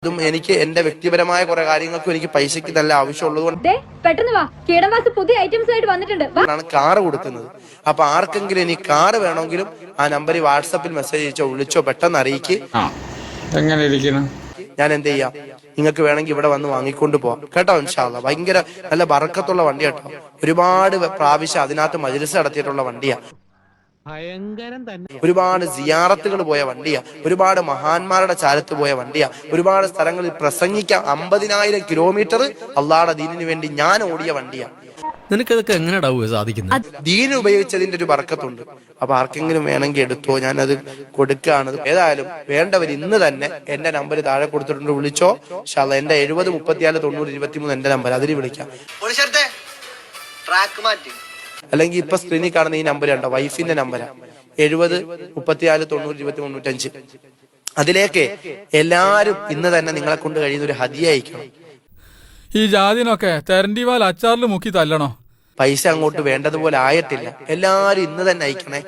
അതും എനിക്ക് എന്റെ വ്യക്തിപരമായ കുറെ കാര്യങ്ങൾക്കും എനിക്ക് പൈസക്ക് നല്ല ആവശ്യമുള്ളത് കൊണ്ടാണ് കാറ് കൊടുക്കുന്നത്. അപ്പൊ ആർക്കെങ്കിലും ഇനി കാറ് വേണമെങ്കിലും ആ നമ്പറിൽ വാട്സപ്പിൽ മെസ്സേജ് അയച്ചോ വിളിച്ചോ പെട്ടെന്ന് അറിയിക്ക്. എങ്ങനെ ഇരിക്കണം? ഞാൻ എന്ത് ചെയ്യാം, നിങ്ങൾക്ക് വേണമെങ്കിൽ ഇവിടെ വന്ന് വാങ്ങിക്കൊണ്ട് പോവാം കേട്ടോ. ഇൻഷാ അല്ലാഹ് ഭയങ്കര നല്ല ബറക്കത്തുള്ള വണ്ടി കേട്ടോ. ഒരുപാട് പ്രാവശ്യം അതിനകത്ത് മജ്‌ലിസ് നടത്തിയിട്ടുള്ള വണ്ടിയാ. ഒരുപാട് സിയാറത്തുകൾ പോയ വണ്ടിയാ. ഒരുപാട് മഹാന്മാരുടെ ചാരത്ത് പോയ വണ്ടിയാ. ഒരുപാട് സ്ഥലങ്ങളിൽ പ്രസംഗിക്കാൻ 50,000 കിലോമീറ്റർ അള്ളാഹുടെ ദീനിന് വേണ്ടി ഞാൻ ഓടിയ വണ്ടിയാ. നിനക്കതൊക്കെ എങ്ങനെയാ സാധിക്കുന്നത്? ദീൻ ഉപയോഗിച്ചതിന്റെ ഒരു ബർക്കത്തുണ്ട്. അപ്പൊ ആർക്കെങ്കിലും വേണമെങ്കിൽ എടുത്തോ, ഞാനത് കൊടുക്കുകയാണ്. ഏതായാലും വേണ്ടവർ ഇന്ന് തന്നെ എന്റെ നമ്പർ താഴെ കൊടുത്തിട്ടുണ്ട്, വിളിച്ചോ. ഇൻഷാ അല്ലാഹ് എന്റെ 70 34 90 23 എന്റെ നമ്പർ, അതിൽ വിളിക്കാം. അല്ലെങ്കിൽ ഇപ്പൊ സ്ക്രീനിൽ കാണുന്ന ഈ നമ്പർ കണ്ടോ, വൈഫിന്റെ നമ്പരാ. 70 34 90 23 95. അതിലേക്ക് എല്ലാരും ഇന്ന് തന്നെ നിങ്ങളെ കൊണ്ട് കഴിയുന്ന ഒരു ഹദിയ അയക്കണം. ഈ ജാതിനൊക്കെ തെരണ്ടിവാൽ അച്ചാറിൽ മുക്കി തല്ലണോ? പൈസ അങ്ങോട്ട് വേണ്ടതുപോലെ ആയിട്ടില്ല. എല്ലാരും ഇന്ന് തന്നെ അയക്കണേ.